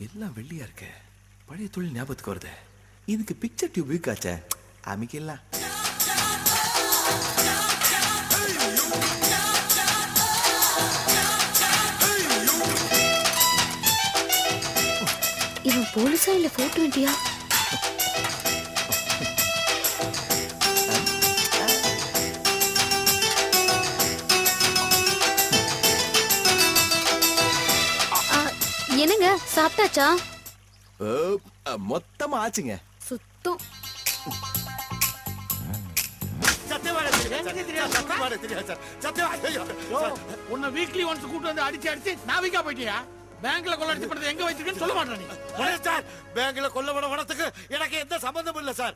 எல்லாம் வெள்ளியா இருக்க. பழைய தொழில் ஞாபகத்துக்கு வருது. இதுக்கு பிக்சர் டியூப் வீக்காச்சே, அமைக்கலாம். இவன் போலீஸா இல்ல போட்டோ இண்டியா? என்னங்க சாப்பிட்டாச்சா? மொத்தமா ஆச்சுங்க. சுத்தம். உன்னை வீக்லி ஒன்ஸ் கூட்டு வந்து அடிச்சு நான் வீக்கா போயிட்டியா? பேங்க்ல கொள்ளடிச்சு பணத்தை எங்க வச்சிருக்கேன்னு சொல்ல மாட்டேன் நீ. சார், பேங்க்ல கொள்ளப்பட பணத்துக்கு எனக்கு எந்த சம்பந்தமும் இல்ல சார்.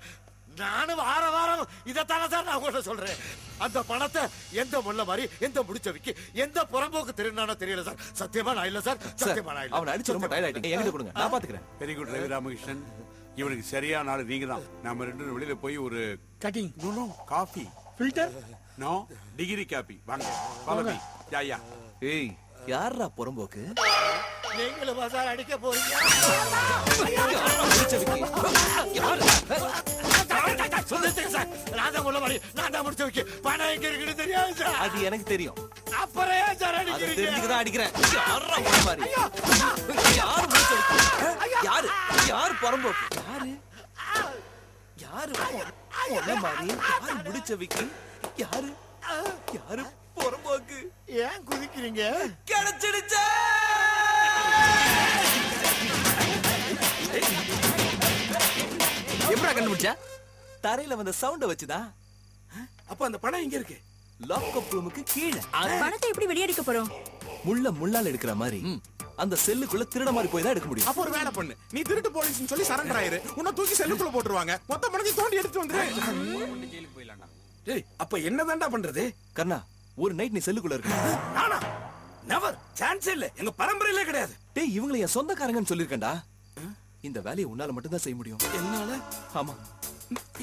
நானும் வாரம் இதைத்தானே சார் நான் உங்கள்ட்ட சொல்றேன். அந்த பணத்தை எந்த முள்ள மாதிரி எந்த முடிச்சவிக்கு எந்த புறம்போக்கு திருநானோ தெரியல சார். சத்தியமா நான் இல்ல சார். சத்தியமா நான் இல்ல. அவன் அடிச்சு ரொம்ப டயர்ட் ஆயிட்டீங்க. என்கிட்ட கொடுங்க, நான் பாத்துக்கிறேன். Very good Ravi Ramakrishnan. இவனுக்கு சரியான ஆளு நீங்க தான். நாம ரெண்டு பேரும் வெளியில போய் ஒரு cutting no coffee filter no degree coffee வாங்க. Follow me. யா ஏய், யாரா புறம்போக்கு? நீங்களும் சார் அடிக்க போறீங்க. சொல்லிட்டேன் சார். நான் தான் முள்ள மாதிரி நான் தான் முடிச்சவிக்கு பணம் எங்க இருக்குன்னு தெரியாது சார். அது எனக்கு தெரியும். அப்புறம் ஏன் சார் அது அடிக்கிறீங்க? தெரிஞ்சுதான் அடிக்கிறேன். யாரா முள்ள மாதிரி? யாரு முடிச்சவிக்கு? யாரு புறம்போக்கு? யாரு முள்ள மாதிரி? யாரு முடிச்சவிக்கு? யாரு புறம்போக்கு? ஏன் குதிக்கிறீங்க? கிடைச்சிடுச்சே! எப்படா கண்டுபிடிச்சா? தரையில வந்த சவுண்ட வச்சுதான். அப்ப அந்த பணம் எங்க இருக்கு? லாக்அப் ரூமுக்கு கீழே. பணத்தை எப்படி வெளியடிக்க போறோம்? முள்ளால எடுக்கிற மாதிரி அந்த செல்லுக்குள்ள திருட மாதிரி போய் தான் எடுக்க முடியும். அப்ப ஒரு வேலை பண்ணு, நீ திருட்டு போலீஸ்னு சொல்லி சரண்டர் ஆயிரு. உன்னை தூக்கி செல்லுக்குள்ள போட்டுருவாங்க. மொத்த பணத்தையும் தோண்டி எடுத்து வந்துரு. டேய், அப்ப என்னதான்டா பண்றது? கர்ணா, ஒரு நைட் நீ செல்லுக்குள்ள இருக்க. நானா? நெவர், சான்ஸ் இல்ல. எங்க பரம்பரையிலே கிடையாது. டேய், இவங்களை என் சொந்தக்காரங்கன்னு சொல்லிருக்கேன்டா. இந்த வேலையை உன்னால மட்டும் தான் செய்ய முடியும். என்னால? ஆமா,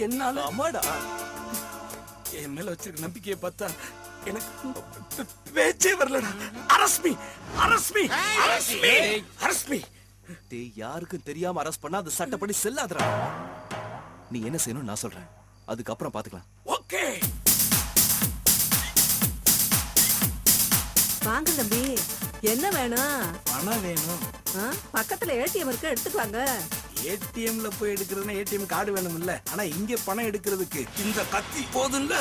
என்னால? ஆமாடா. என் மேல வச்சிருக்க நம்பிக்கையை பார்த்தா எனக்கு பேச்சே வரலடா. Arrest me. டேய், யாருக்கும் தெரியாம அரெஸ்ட் பண்ணா அது சட்டப்படி செல்லாதடா. நீ என்ன செய்யணும் நான் சொல்றேன், அதுக்கப்புறம் பாத்துக்கலாம். ஓகே. வாங்க தம்பி, என்ன வேணும்? பணம் வேணும். பக்கத்துல ஏடிஎம் இருக்கு, எடுத்துட்டு வாங்க. ஏடிஎம்ல போய் எடுக்கிறதுனா ஏடிஎம் கார்டு வேணும் இல்ல? ஆனா இங்க பணம் எடுக்கிறதுக்கு இந்த கத்தி போதும்ல.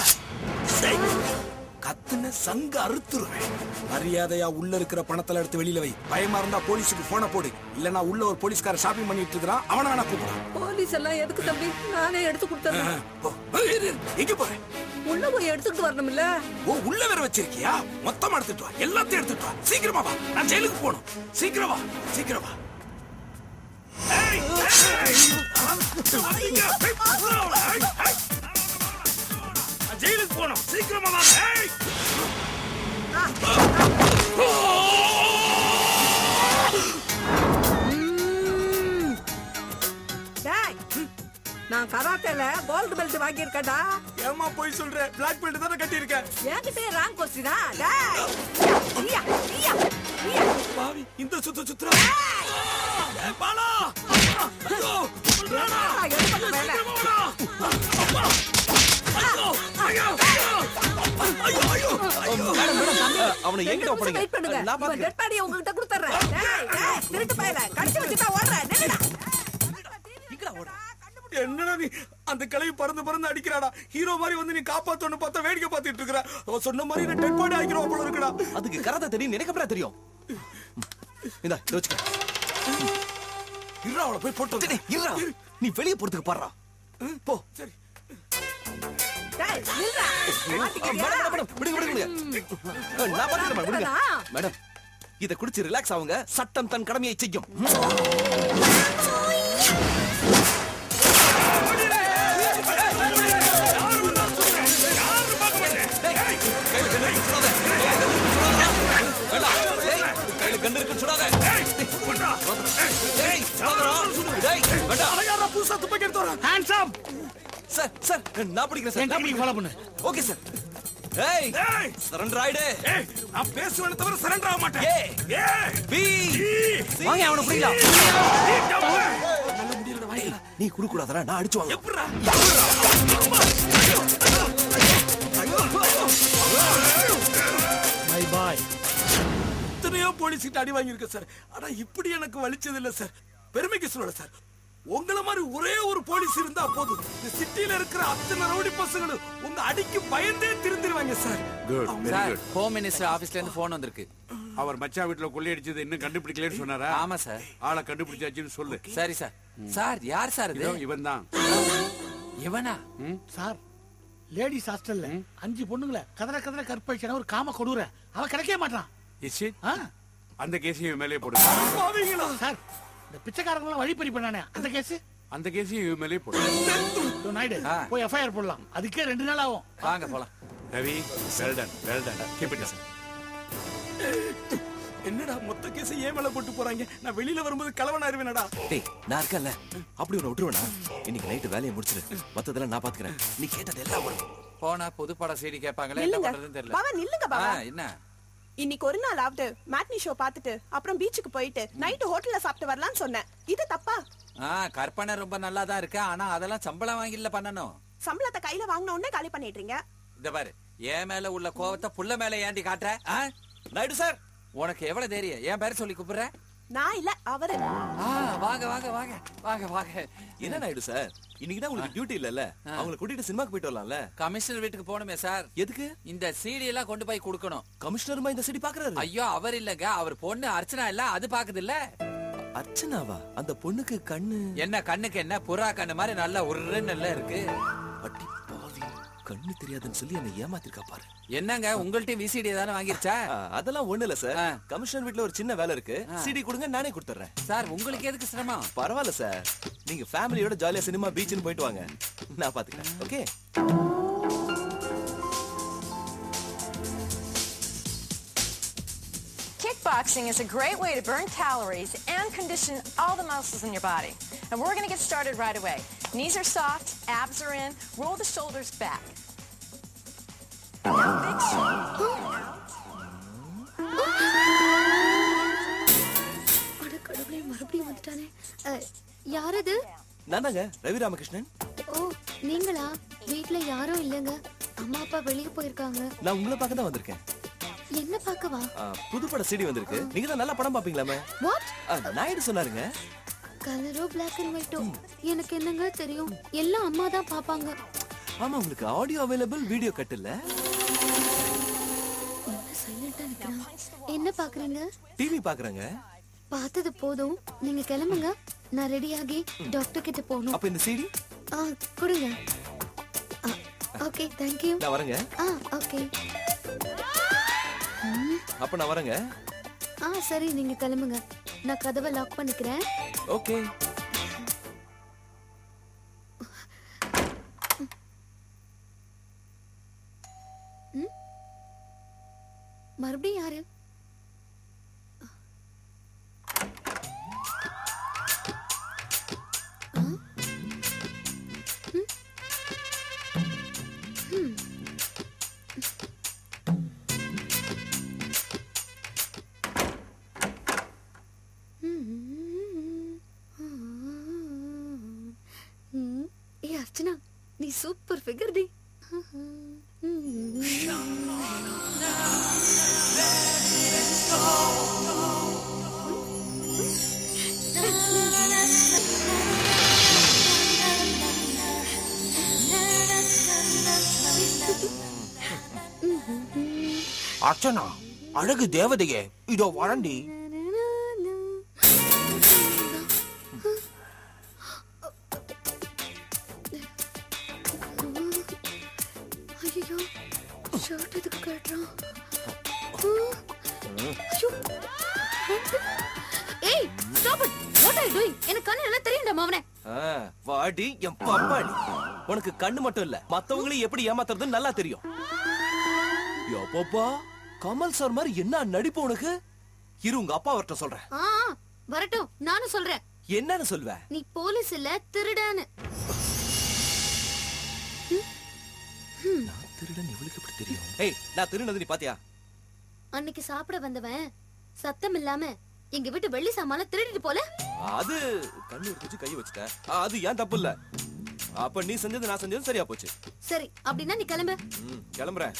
கத்துன சங்க அறுத்துருவேன். மரியாதையா உள்ள இருக்கிற பணத்துல எடுத்து வெளியில வை. பயமா இருந்தா போலீஸுக்கு போன போடு. இல்லனா உள்ள ஒரு போலீஸ்கார ஷாப்பிங் பண்ணிட்டு இருக்கான், அவன வேணா கூப்பிடு. போலீஸ் எல்லாம் எதுக்கு தம்பி? நானே எடுத்து கொடுத்துறேன். எங்க போற? உள்ள போய் எடுத்துட்டு வரணும் இல்ல? ஓ, உள்ள வேற வச்சிருக்கியா? மொத்தமா எடுத்துட்டு வா, எல்லாத்தையும் எடுத்துட்டு வா. சீக்கிரமா வா, நான் ஜெயிலுக்கு போகணும். சீக்கிரம் வா. ஜெயிலுக்கு போனோம். சீக்கிரமா வா. நான் கராத்தேல கோல்டு பெல்ட் வாங்கி இருக்கேன்டா. ஏமா போய் சொல்ற? பிளாக் பெல்ட் தானே கட்டி இருக்க. என்கிட்ட ராங் கொஸ்டினா? பாவி, இந்த சுத்துறா. பாலா, அவனை எங்கிட்ட ஒப்படைங்க. நான் பாத்துக்கிறேன். உங்ககிட்ட கொடுத்துறேன். திருட்டு பயல கடிச்சு வச்சுட்டா ஓடுற. என்னடா நீ அந்த கிளவி பறந்து அடிக்கிறாடா. ஹீரோ மாதிரி வந்து நீ காப்பாத்தணும் பார்த்தா வேடிக்கை பார்த்துட்டு இருக்கற. அவன் சொன்ன மாதிரி நான் டெட் பாடி ஆகிரோம் போல இருக்குடா. அதுக்கு கராத்தே தெரியும், எனக்கு அப்புறம் தெரியும். இந்தா யோசிக்க. இருடா, அவளை போய் போட்டு இருடா. நீ வெளியே போறதுக்கு பாடுறா. போ. சரி. மேடம், இத குடிச்சு ரிலாக்ஸ் ஆகுங்க. சட்டம் தன் கடமையை செய்யும். Hands up. சார், நான் பிடிக்கிறேன் சார். ஃபாலோ பண்ணு. Okay sir. ஏய் சரண்டர் ஆயிடு. ஏய் நான் பேசுவேனே தவிர சரண்டர் ஆக மாட்டேன். ஏ ஏய் பி வாங்க அவனை பிடிக்கலாம். நீ குடு கூடாதடா, நான் அடிச்சு வாங்க. எப்பறா பை பாய். எத்தனையோ போலீஸ் கிட்ட அடி வாங்கியிருக்க சார். ஆனா இப்படி எனக்கு வலிச்சது இல்ல சார். பெருமைக்கு சொல்லல சார். உங்கள மாதிரி ஒரே ஒரு போலீஸ் இருந்தா போதும். இந்த சிட்டில இருக்கிற அத்தனை ரவுடி பசங்களும் உங்க அடிக்கு பயந்தே திருந்திருவாங்க sir. Good, very sir good. Home minister ஆபீஸ்ல இருந்து போன் வந்திருக்கு. அவர் மச்சான் வீட்டுல கொள்ளையடிச்சது இன்னும் கண்டுபிடிக்கலன்னு சொன்னாரா? ஆமா சார். ஆளை கண்டுபிடிச்சாச்சுன்னு சொல்லு. சரி சார். சார் யார் சார் இது? இவன் தான். இவனா? சார் லேடிஸ் ஹாஸ்டல்ல 5 பொண்ணுங்களை கதற கதற கற்பழிச்சான ஒரு காம கொடூர அவன் கிடைக்கவே மாட்டான். Is it? ஆ? அந்த கேஸையும் மேலே போடு. பாவீங்களா? சார் இந்த பிச்சைக்காரங்க வழிப்பறி பண்ணானே அந்த கேஸ் அந்த கேஸையும் மேலே போடு. நாயுடு போய் எஃப்ஐஆர் போடலாம். அதுக்கே 2 நாள் ஆகும். வாங்க போலாம். Ravi, well done, well done. Keep it up. என்னடா மொத்த கேஸ் ஏன் மேல போட்டு போறாங்க? நான் வெளியில வரும்போது கலவனா இருவேனடா. டேய் நான் இருக்கேன்ல, அப்படி உன்னை விட்டுருவேனா? இன்னைக்கு நைட்டு வேலையை முடிச்சிரு, மத்ததெல்லாம் நான் பாத்துக்கிறேன். நீ கேட்டது எல்லாம் வரும். போனா புது படம் சிடி கேட்பாங்களே, என்ன நில்லுங்க பண்றதுன்னு தெரியல. பாவா நில்லுங்க பாவா. என்ன இன்னைக்கு ஒரு நாள் ஆஃப்டர் மேட்னி ஷோ பார்த்துட்டு அப்புறம் பீச்சுக்கு போயிட்டு நைட்டு ஹோட்டல்ல சாப்பிட்டு வரலாம்னு சொன்னேன். இது தப்பா? கற்பனை ரொம்ப நல்லா தான் இருக்கு. ஆனா அதெல்லாம் சம்பளம் வாங்கில பண்ணணும். சம்பளத்தை கையில வாங்கின உடனே காலி பண்ணிடுறீங்க. இந்த பாரு, என் மேல உள்ள கோவத்தை புள்ள மேல ஏண்டி காட்டுற? நாயுடு சார், உனக்கு எவ்வளவு தைரியம் என் பேரை சொல்லி கூப்பிடுற? நான் இல்ல அவரு. வாங்க வாங்க வாங்க வாங்க வாங்க. என்ன நாயுடு சார், இன்னைக்கு தான் உங்களுக்கு டியூட்டி இல்லல்ல? அவங்களை கூட்டிட்டு சினிமாக்கு போயிட்டு வரலாம்ல? கமிஷனர் வீட்டுக்கு போகணுமே சார். எதுக்கு? இந்த சீடி எல்லாம் கொண்டு போய் கொடுக்கணும். கமிஷனருமா இந்த சிடி பாக்குறாரு? ஐயோ அவர் இல்லங்க, அவர் பொண்ணு அர்ச்சனா இல்ல, அது பாக்குது இல்ல. அர்ச்சனாவா? அந்த பொண்ணுக்கு கண்ணு என்ன கண்ணுக்கு என்ன புறா கண்ணு மாதிரி நல்லா உருன்னு இருக்கு. அடி பாவி, கண்ணு தெரியாதுன்னு சொல்லி என்ன ஏமாத்திருக்கா பாரு. என்னங்க உங்கள்ட்ட விசிடி தானே வாங்கிருச்சா? அதெல்லாம் ஒண்ணு இல்ல சார். கமிஷனர் வீட்ல ஒரு சின்ன வேலை இருக்கு. சிடி கொடுங்க, நானே கொடுத்துறேன். சார் உங்களுக்கு எதுக்கு சிரமம்? பரவாயில்ல சார், நீங்க ஃபேமிலியோட ஜாலியா சினிமா பீச்னு போயிட்டு வாங்க, நான் பாத்துக்கிறேன். Okay? Kickboxing is a great way to burn calories and condition all the muscles in your body. And we're going to get started right away. Knees are soft, abs are in, roll the shoulders back. Now big shoulders out. அட கடவுளே, மறுபடியும் வந்துட்டானே. யார் அது? நான் தாங்க ரவி ராமகிருஷ்ணன். ஓ நீங்களா? வீட்ல யாரும் இல்லங்க, அம்மா அப்பா வெளிய போயிருக்காங்க. நான் உங்களை பார்க்க தான் வந்திருக்கேன். என்ன பார்க்கவா? புதுப்பட சிடி வந்திருக்கு. நீங்க தான் நல்லா படம் பாப்பீங்களாமே. வாட்? நாயுடு சொன்னாருங்க. கலரோ பிளாக் அண்ட் ஒயிட்டோ எனக்கு என்னங்க தெரியும், எல்லாம் அம்மா தான் பாப்பாங்க. ஆமா, உங்களுக்கு ஆடியோ அவைலபிள், வீடியோ கட் இல்ல. என்ன சைலண்டா நிக்கிறான்? என்ன பாக்குறீங்க? டிவி பாக்குறாங்க. பார்த்தது போதும், நீங்க கிளம்புங்க. நான் ரெடியாகி டாக்டர் கிட்ட போகணும். அப்ப இந்த சிடி கொடுங்க. Okay, thank you. நான் வரேங்க. ஓகே. அப்ப நான் வரேங்க. சரி, நீங்க கிளம்புங்க. நான் கதவை லாக் பண்ணிக்கிறேன். ஓகே. மறுபடியும் யாரு? அர்ச்சனா, நீ சூப்பர் ஃபிகர் டி. அர்ச்சனா, அழகு தேவதையே, இதோ வரண்டி. ஐயோ, ஷர்ட் எதுக்கு கட்டுறான்? ஏய், stop it. What are you doing? எனக்கு கண்ணு நல்லா தெரியும்டா மவனே. வாடி என் பப்பாடி. உனக்கு கண்ணு மட்டும் இல்ல, மத்தவங்களையும் எப்படி ஏமாத்துறதுன்னு நல்லா தெரியும். யோப்பா, கமல் சார் மாதிரி என்ன நடிப்பு உனக்கு. இரு, உங்க அப்பா வரட்ட சொல்றேன். வரட்டும், நானும் சொல்றேன். என்னன்னு சொல்வ? நீ போலீஸ் இல்ல, திருடான்னு. நான் திருடன் இவளுக்கு எப்படி தெரியும்? ஏய், நான் திருநது நீ பாத்தியா? அன்னைக்கு சாப்பிட வந்தவன் சத்தம் இல்லாம எங்க வீட்டு வெள்ளி சாமான திருடிட்டு போல. அது கண்ணு எடுத்து கை வச்சுட்ட. அது ஏன் தப்பு இல்ல. அப்ப நீ செஞ்சது நான் செஞ்சது சரியா போச்சு. சரி, அப்படின்னா நீ கிளம்பு. கிளம்புறேன்.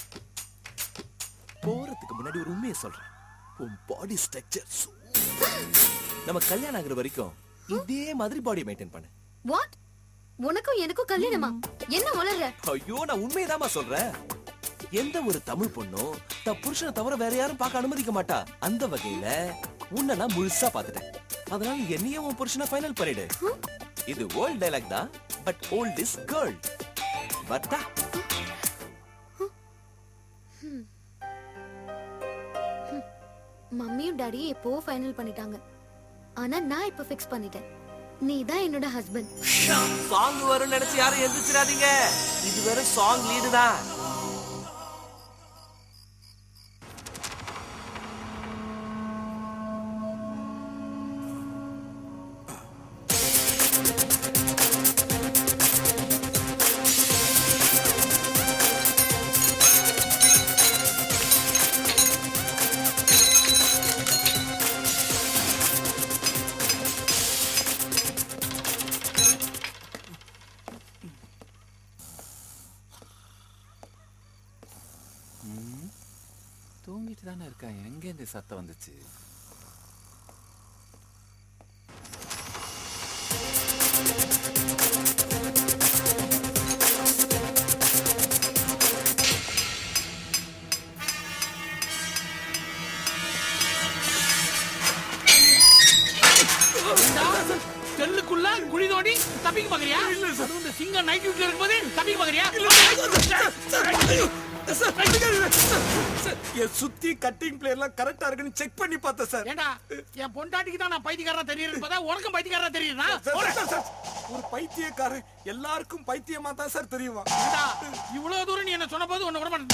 போறதுக்கு முன்னாடி ஒரு உண்மையை சொல்றேன். உன் பாடி ஸ்ட்ரக்சர் நம்ம கல்யாணம் ஆகுற வரைக்கும் இதே மாதிரி பாடி மெயின்டைன் பண்ணு. வாட்? உனக்கும் எனக்கும் கல்யாணமா? என்ன வளர்ற? ஐயோ, நான் உண்மையதாமா சொல்றேன். எந்த ஒரு தமிழ் பொண்ணும் தன் புருஷனை தவிர வேற யாரும் பார்க்க அனுமதிக்க மாட்டா. அந்த வகையில உன்னை நான் முழுசா பாத்துட்டேன். அதனால என்னையே உன் புருஷனை ஃபைனல் பண்ணிடு. இது ஓல்ட் டைலாக் தான், பட் ஓல்ட் இஸ் கேர்ள். பட்டா மம்மியும் டாடியும் எப்போ ஃபைனல் பண்ணிட்டாங்க. ஆனா நான் இப்ப ஃபிக்ஸ் பண்ணிட்டேன். நீ தான் என்னோட ஹஸ்பண்ட். சாங் வரும்னு நினைச்சு யாரும் எந்திரிச்சிடாதீங்க. இது வெறும் சாங் லீடு தான். தூங்கிட்டு தானே இருக்கான், எங்க இந்த சத்தம் வந்துச்சு? செல்லுக்குள்ள குழி தோண்டி தப்பிக்க பாக்குறியா? அதுவும் இந்த சிங்கம் நைட் டியூட்டில இருக்கும்போது தப்பிக்க பாக்குறியா? என் சுத்தி கட்டிங் பிளேயர் எல்லாம் கரெக்டா இருக்குன்னு செக் பண்ணி பார்த்தேன் சார். ஏண்டா, என் பொண்டாட்டிக்கு தான் நான் பைத்தியக்காரனா தெரியுறேன்னு பார்த்தா உனக்கும் பைத்தியக்காரனா தெரியுறா? ஒரு பைத்தியக்காரன் எல்லாருக்கும் பைத்தியமா தான் சார் தெரியுமா? ஏண்டா, இவ்வளவு தூரம் நீ என்ன சொன்னபோது உன்னை விட மாட்டேன்.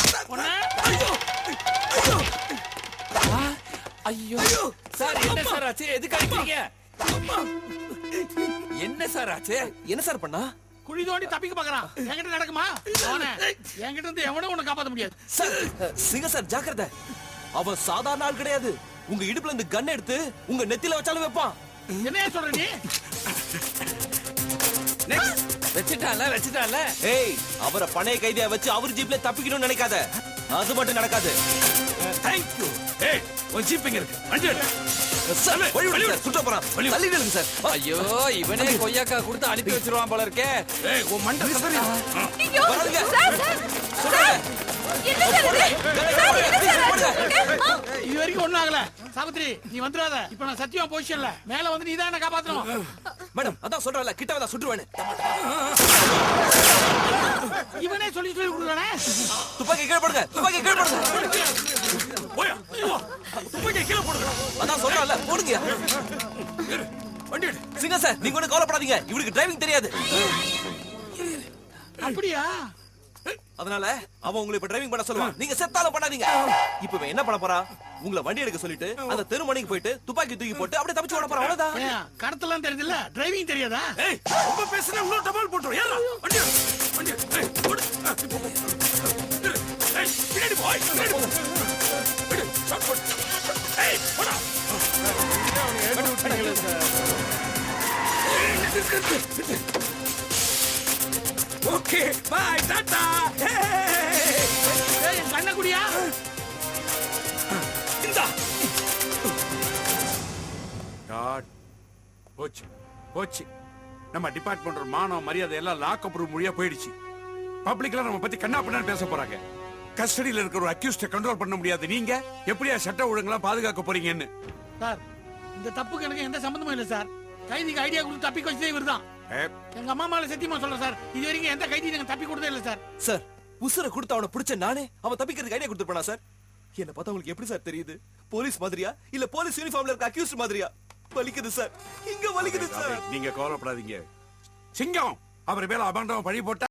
ஐயோ சார், என்ன சார் ஆச்சு? எதுக்கு அடிக்கிறீங்க? என்ன சார் ஆச்சு? என்ன சார் பண்ணா? குழி தோண்டி தப்பிக்க பாக்குறான். என்கிட்ட நடக்குமா? என்கிட்ட இருந்து எவனும் உன்னை காப்பாத்த முடியாது. சார், சிங்க சார் ஜாக்கிரதை. அவன் சாதாரண ஆள் கிடையாது. உங்க இடுப்புல இருந்து கன் எடுத்து உங்க நெத்தில வச்சாலும் வைப்பான். என்ன சொல்ற நீ? வச்சுட்டான்ல. ஏய், அவரை பணைய கைதியா வச்சு அவர் ஜீப்ல தப்பிக்கணும்னு நினைக்காத. அது மட்டும் நடக்காது. Thank you. ஏய், ஒரு ஜீப் எங்க இருக்கு? வண்டி எடு. சார், வழி விடுங்க சார். சுட்ட போறான். தள்ளி விடுங்க சார். ஐயோ, இவனே கொய்யாக்கா கொடுத்து அனுப்பி வச்சிருவான் போல இருக்கே. ஏய், உன் மண்டை கதறி. வராதீங்க. இது வரைக்கும் ஒண்ணும் ஆகல. சாவித்ரி, நீ வந்துடாத. இப்ப நான் சத்தியமா பொசிஷன்ல மேல வந்து நீ தான் என்ன காப்பாத்தணும். மேடம், அதான் சொல்றேன்ல, கிட்ட வந்தா சுட்டுவேன்னு. இவனே சொல்லி கொடுக்கறானே. துப்பாக்கி கீழ போடுங்க. துப்பாக்கி கீழ போடுங்க. போயா. துப்பாக்கி கீழ போடுங்க. அதான் சொல்றேன்ல, போடுங்க. வண்டி எடு. சிங்க சார், நீங்க ஒண்ணும் கவலைப்படாதீங்க. இவருக்கு டிரைவிங் தெரியாது. அப்படியா? அதனால அவன் உங்களை இப்ப டிரைவிங் பண்ண சொல்லுவான். நீங்க செத்தாலும் பண்ணாதீங்க. இப்ப இவன் என்ன பண்ண போறான்? உங்களை வண்டி எடுக்க சொல்லிட்டு அந்த தெருமணிக்கு போயிட்டு துப்பாக்கி தூக்கி போட்டு அப்படியே தப்பிச்சு ஓட போறான். அவ்வளவுதான். கடத்தலாம் தெரியுதுல்ல, டிரைவிங் தெரியாதா? ஏய், ரொம்ப பேசுனா இன்னொரு டபால் போட்டுரும். ஏறா. வண்டி எடு. வண்டி எடு. ஏய், ஓடு. ஏய், பின்னாடி போ. பின்னாடி போ. விடு. ஷாட் போடு. ஏய், போடா. Okay, bye tata. ஏய், கண்ண குடியா? இந்தா. டாட். போச்சு போச்சு. நம்ம டிபார்ட்மெண்ட் மானம் மரியாதை எல்லாம் லாக்அப் ரூம் வழியா போயிடுச்சு. பப்ளிக்ல நம்ம பத்தி கண்ணா பண்ணான்னு பேச போறாங்க. கஸ்டடியில இருக்கிற ஒரு அக்யூஸ்ட கண்ட்ரோல் பண்ண முடியாது. நீங்க எப்படியா சட்ட ஒழுங்கெல்லாம் பாதுகாக்க போறீங்கன்னு? சார், இந்த தப்புக்கு எனக்கு எந்த சம்பந்தமும் இல்ல சார். கைதிக்கு ஐடியா கொடுத்து தப்பிக்க வச்சதே இவர்தான். எங்க அம்மா மேல சத்தியமா சொல்றேன் சார், இது வரைக்கும் எந்த கைதி நீங்க தப்பி கொடுத்தே இல்ல சார். சார், உசுரை கொடுத்து அவனை பிடிச்ச நானே அவன் தப்பிக்கிறதுக்கு ஐடியா கொடுத்துருப்பானா சார்? என்ன பார்த்தா உங்களுக்கு எப்படி சார் தெரியுது? போலீஸ் மாதிரியா இல்ல போலீஸ் யூனிஃபார்ம்ல இருக்க அக்யூஸ்ட் மாதிரியா? வலிக்குது சார், இங்க வலிக்குது சார். நீங்க கவலைப்படாதீங்க. சிங்கம் அவர் மேல அபண்டமா பழி போட்டா